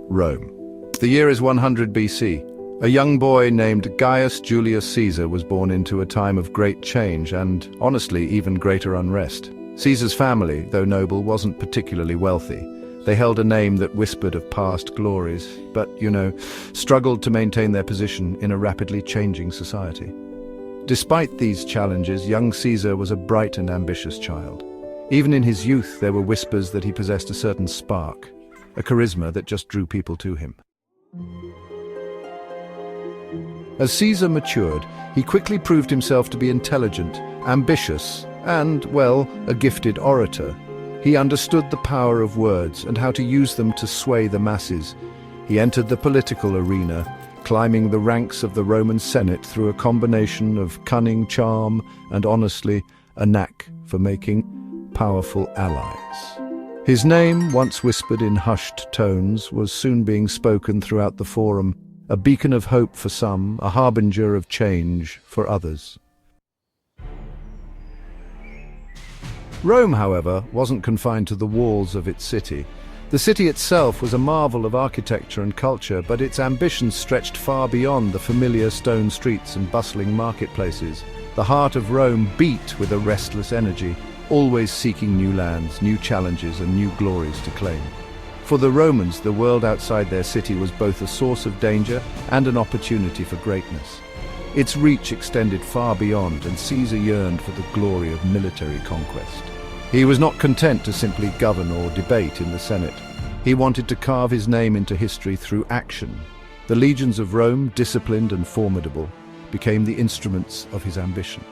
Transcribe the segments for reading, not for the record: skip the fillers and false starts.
Rome. The year is 100 BC. A young boy named Gaius Julius Caesar was born into a time of great change and, honestly, even greater unrest. Caesar's family, though noble, wasn't particularly wealthy. They held a name that whispered of past glories, but, struggled to maintain their position in a rapidly changing society. Despite these challenges, young Caesar was a bright and ambitious child. Even in his youth, there were whispers that he possessed a certain spark, a charisma that just drew people to him. As Caesar matured, he quickly proved himself to be intelligent, ambitious, and, a gifted orator. He understood the power of words and how to use them to sway the masses. He entered the political arena, climbing the ranks of the Roman Senate through a combination of cunning, charm, and honestly, a knack for making powerful allies. His name, once whispered in hushed tones, was soon being spoken throughout the forum, a beacon of hope for some, a harbinger of change for others. Rome, however, wasn't confined to the walls of its city. The city itself was a marvel of architecture and culture, but its ambitions stretched far beyond the familiar stone streets and bustling marketplaces. The heart of Rome beat with a restless energy, always seeking new lands, new challenges, and new glories to claim. For the Romans, the world outside their city was both a source of danger and an opportunity for greatness. Its reach extended far beyond, and Caesar yearned for the glory of military conquest. He was not content to simply govern or debate in the Senate. He wanted to carve his name into history through action. The legions of Rome, disciplined and formidable, became the instruments of his ambition.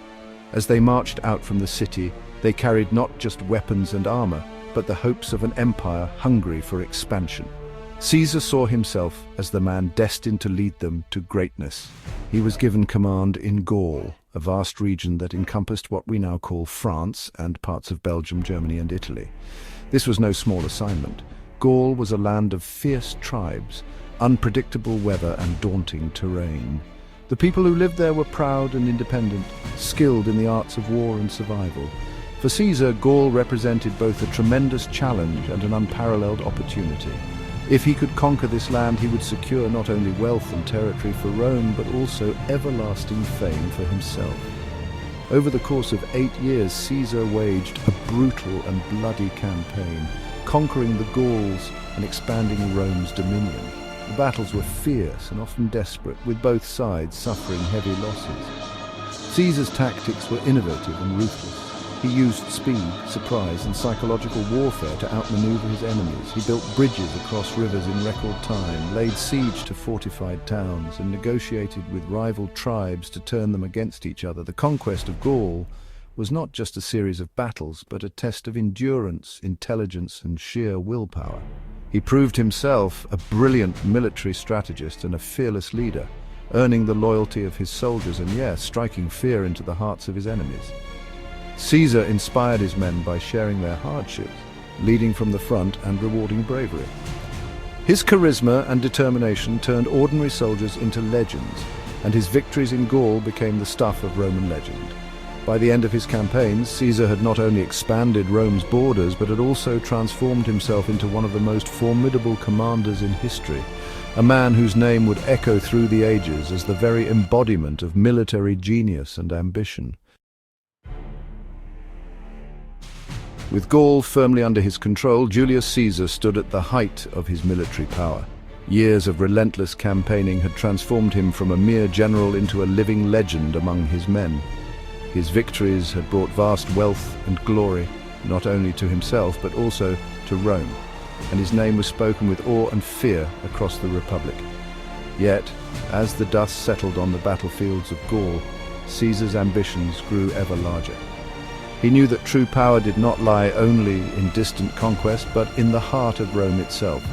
As they marched out from the city, they carried not just weapons and armor, but the hopes of an empire hungry for expansion. Caesar saw himself as the man destined to lead them to greatness. He was given command in Gaul, a vast region that encompassed what we now call France and parts of Belgium, Germany, and Italy. This was no small assignment. Gaul was a land of fierce tribes, unpredictable weather, and daunting terrain. The people who lived there were proud and independent, skilled in the arts of war and survival. For Caesar, Gaul represented both a tremendous challenge and an unparalleled opportunity. If he could conquer this land, he would secure not only wealth and territory for Rome, but also everlasting fame for himself. Over the course of 8 years, Caesar waged a brutal and bloody campaign, conquering the Gauls and expanding Rome's dominion. The battles were fierce and often desperate, with both sides suffering heavy losses. Caesar's tactics were innovative and ruthless. He used speed, surprise, and psychological warfare to outmaneuver his enemies. He built bridges across rivers in record time, laid siege to fortified towns, and negotiated with rival tribes to turn them against each other. The conquest of Gaul was not just a series of battles, but a test of endurance, intelligence, and sheer willpower. He proved himself a brilliant military strategist and a fearless leader, earning the loyalty of his soldiers and, striking fear into the hearts of his enemies. Caesar inspired his men by sharing their hardships, leading from the front and rewarding bravery. His charisma and determination turned ordinary soldiers into legends, and his victories in Gaul became the stuff of Roman legend. By the end of his campaigns, Caesar had not only expanded Rome's borders, but had also transformed himself into one of the most formidable commanders in history, a man whose name would echo through the ages as the very embodiment of military genius and ambition. With Gaul firmly under his control, Julius Caesar stood at the height of his military power. Years of relentless campaigning had transformed him from a mere general into a living legend among his men. His victories had brought vast wealth and glory, not only to himself but also to Rome, and his name was spoken with awe and fear across the Republic. Yet, as the dust settled on the battlefields of Gaul, Caesar's ambitions grew ever larger. He knew that true power did not lie only in distant conquest, but in the heart of Rome itself.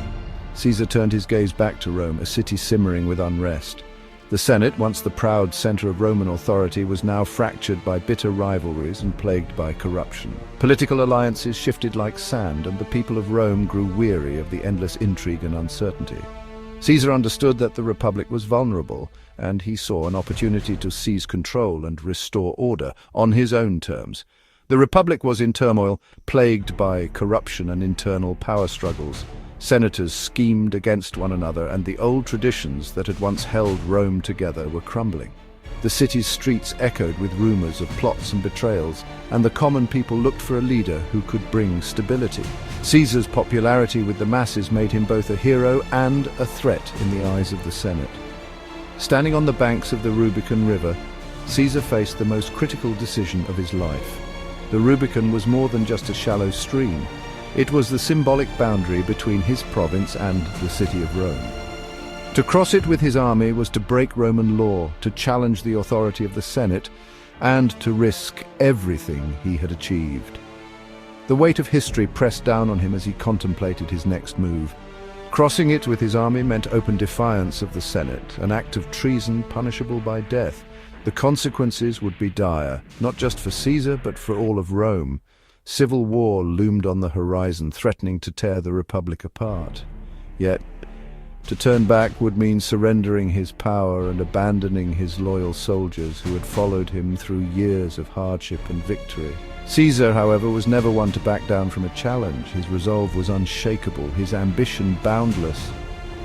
Caesar turned his gaze back to Rome, a city simmering with unrest. The Senate, once the proud center of Roman authority, was now fractured by bitter rivalries and plagued by corruption. Political alliances shifted like sand, and the people of Rome grew weary of the endless intrigue and uncertainty. Caesar understood that the Republic was vulnerable, and he saw an opportunity to seize control and restore order on his own terms. The Republic was in turmoil, plagued by corruption and internal power struggles. Senators schemed against one another, and the old traditions that had once held Rome together were crumbling. The city's streets echoed with rumors of plots and betrayals, and the common people looked for a leader who could bring stability. Caesar's popularity with the masses made him both a hero and a threat in the eyes of the Senate. Standing on the banks of the Rubicon River, Caesar faced the most critical decision of his life. The Rubicon was more than just a shallow stream. It was the symbolic boundary between his province and the city of Rome. To cross it with his army was to break Roman law, to challenge the authority of the Senate, and to risk everything he had achieved. The weight of history pressed down on him as he contemplated his next move. Crossing it with his army meant open defiance of the Senate, an act of treason punishable by death. The consequences would be dire, not just for Caesar, but for all of Rome. Civil war loomed on the horizon, threatening to tear the Republic apart. Yet, to turn back would mean surrendering his power and abandoning his loyal soldiers who had followed him through years of hardship and victory. Caesar, however, was never one to back down from a challenge. His resolve was unshakable, his ambition boundless.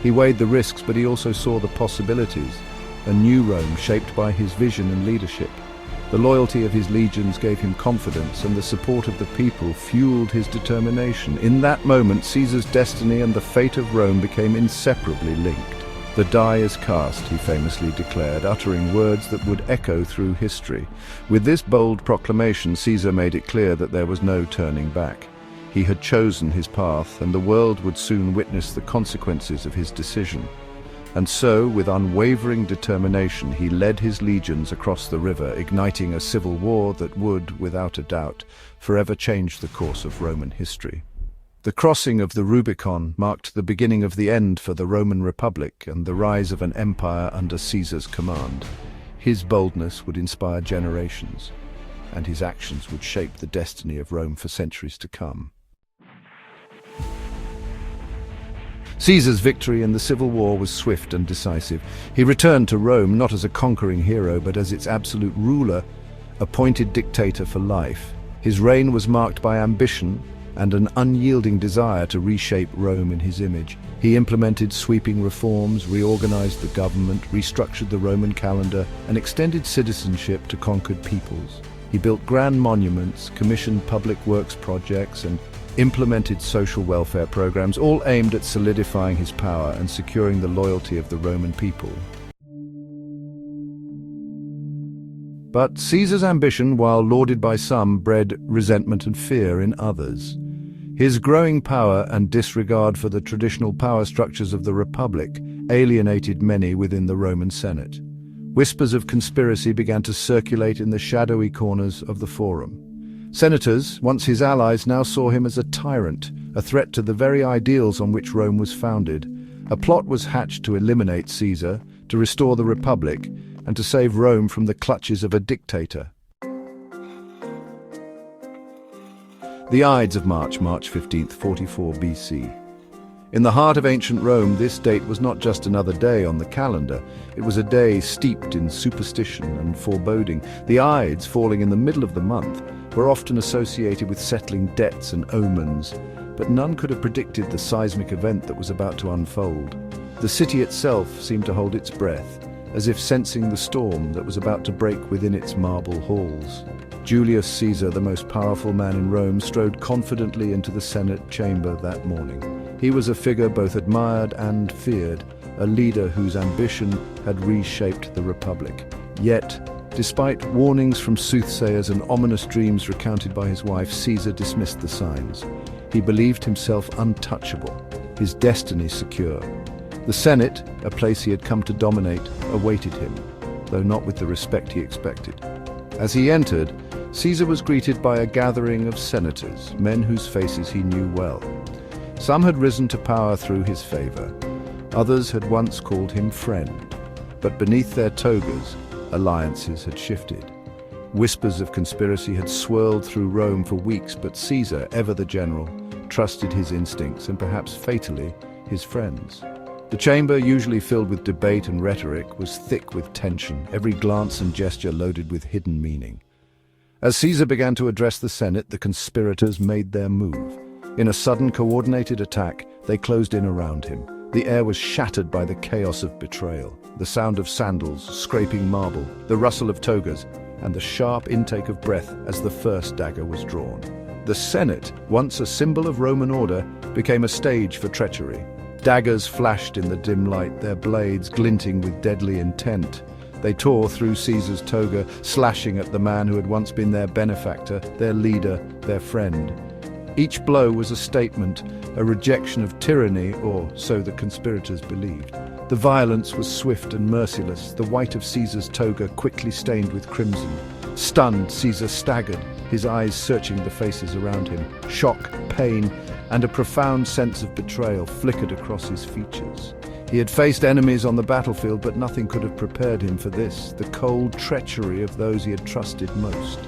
He weighed the risks, but he also saw the possibilities. A new Rome shaped by his vision and leadership. The loyalty of his legions gave him confidence, and the support of the people fueled his determination. In that moment, Caesar's destiny and the fate of Rome became inseparably linked. "The die is cast," he famously declared, uttering words that would echo through history. With this bold proclamation, Caesar made it clear that there was no turning back. He had chosen his path, and the world would soon witness the consequences of his decision. And so, with unwavering determination, he led his legions across the river, igniting a civil war that would, without a doubt, forever change the course of Roman history. The crossing of the Rubicon marked the beginning of the end for the Roman Republic and the rise of an empire under Caesar's command. His boldness would inspire generations, and his actions would shape the destiny of Rome for centuries to come. Caesar's victory in the civil war was swift and decisive. He returned to Rome not as a conquering hero, but as its absolute ruler, appointed dictator for life. His reign was marked by ambition and an unyielding desire to reshape Rome in his image. He implemented sweeping reforms, reorganized the government, restructured the Roman calendar, and extended citizenship to conquered peoples. He built grand monuments, commissioned public works projects, and implemented social welfare programs, all aimed at solidifying his power and securing the loyalty of the Roman people. But Caesar's ambition, while lauded by some, bred resentment and fear in others. His growing power and disregard for the traditional power structures of the Republic alienated many within the Roman Senate. Whispers of conspiracy began to circulate in the shadowy corners of the Forum. Senators, once his allies, now saw him as a tyrant, a threat to the very ideals on which Rome was founded. A plot was hatched to eliminate Caesar, to restore the Republic, and to save Rome from the clutches of a dictator. The Ides of March 15th, 44 BC. In the heart of ancient Rome, this date was not just another day on the calendar. It was a day steeped in superstition and foreboding. The Ides, falling in the middle of the month, were often associated with settling debts and omens, but none could have predicted the seismic event that was about to unfold. The city itself seemed to hold its breath, as if sensing the storm that was about to break within its marble halls. Julius Caesar, the most powerful man in Rome, strode confidently into the Senate chamber that morning. He was a figure both admired and feared, a leader whose ambition had reshaped the Republic. Yet, despite warnings from soothsayers and ominous dreams recounted by his wife, Caesar dismissed the signs. He believed himself untouchable, his destiny secure. The Senate, a place he had come to dominate, awaited him, though not with the respect he expected. As he entered, Caesar was greeted by a gathering of senators, men whose faces he knew well. Some had risen to power through his favor. Others had once called him friend. But beneath their togas, alliances had shifted. Whispers of conspiracy had swirled through Rome for weeks, but Caesar, ever the general, trusted his instincts and perhaps fatally, his friends. The chamber, usually filled with debate and rhetoric, was thick with tension, every glance and gesture loaded with hidden meaning. As Caesar began to address the Senate, the conspirators made their move. In a sudden, coordinated attack, they closed in around him. The air was shattered by the chaos of betrayal. The sound of sandals scraping marble, the rustle of togas, and the sharp intake of breath as the first dagger was drawn. The Senate, once a symbol of Roman order, became a stage for treachery. Daggers flashed in the dim light, their blades glinting with deadly intent. They tore through Caesar's toga, slashing at the man who had once been their benefactor, their leader, their friend. Each blow was a statement, a rejection of tyranny, or so the conspirators believed. The violence was swift and merciless, the white of Caesar's toga quickly stained with crimson. Stunned, Caesar staggered, his eyes searching the faces around him. Shock, pain, and a profound sense of betrayal flickered across his features. He had faced enemies on the battlefield, but nothing could have prepared him for this, the cold treachery of those he had trusted most.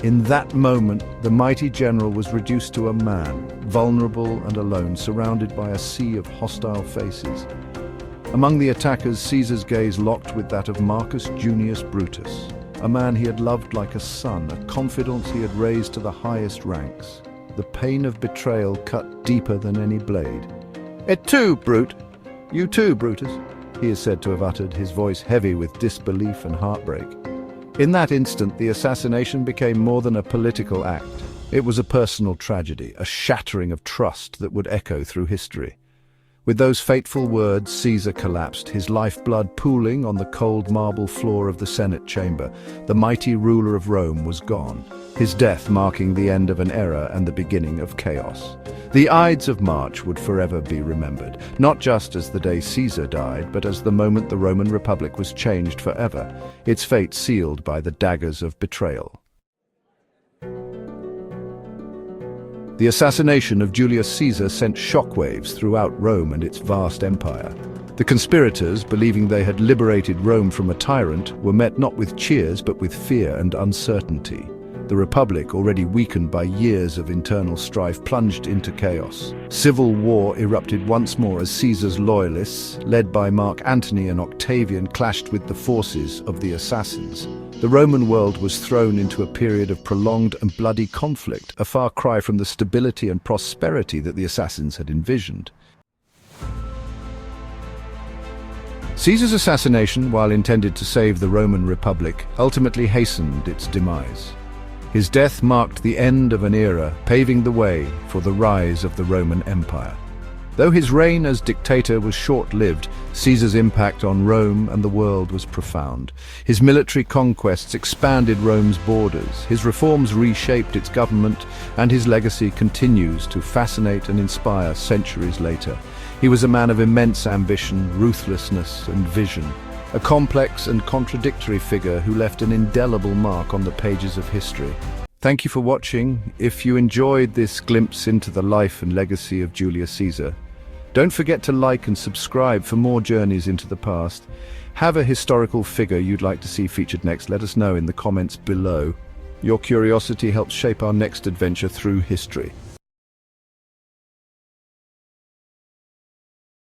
In that moment, the mighty general was reduced to a man, vulnerable and alone, surrounded by a sea of hostile faces. Among the attackers, Caesar's gaze locked with that of Marcus Junius Brutus, a man he had loved like a son, a confidant he had raised to the highest ranks. The pain of betrayal cut deeper than any blade. "Et tu, Brute? You too, Brutus," he is said to have uttered, his voice heavy with disbelief and heartbreak. In that instant, the assassination became more than a political act. It was a personal tragedy, a shattering of trust that would echo through history. With those fateful words, Caesar collapsed, his lifeblood pooling on the cold marble floor of the Senate chamber. The mighty ruler of Rome was gone, his death marking the end of an era and the beginning of chaos. The Ides of March would forever be remembered, not just as the day Caesar died, but as the moment the Roman Republic was changed forever, its fate sealed by the daggers of betrayal. The assassination of Julius Caesar sent shockwaves throughout Rome and its vast empire. The conspirators, believing they had liberated Rome from a tyrant, were met not with cheers but with fear and uncertainty. The Republic, already weakened by years of internal strife, plunged into chaos. Civil war erupted once more as Caesar's loyalists, led by Mark Antony and Octavian, clashed with the forces of the assassins. The Roman world was thrown into a period of prolonged and bloody conflict, a far cry from the stability and prosperity that the assassins had envisioned. Caesar's assassination, while intended to save the Roman Republic, ultimately hastened its demise. His death marked the end of an era, paving the way for the rise of the Roman Empire. Though his reign as dictator was short-lived, Caesar's impact on Rome and the world was profound. His military conquests expanded Rome's borders, his reforms reshaped its government, and his legacy continues to fascinate and inspire centuries later. He was a man of immense ambition, ruthlessness, and vision, a complex and contradictory figure who left an indelible mark on the pages of history. Thank you for watching. If you enjoyed this glimpse into the life and legacy of Julius Caesar, don't forget to like and subscribe for more journeys into the past. Have a historical figure you'd like to see featured next? Let us know in the comments below. Your curiosity helps shape our next adventure through history.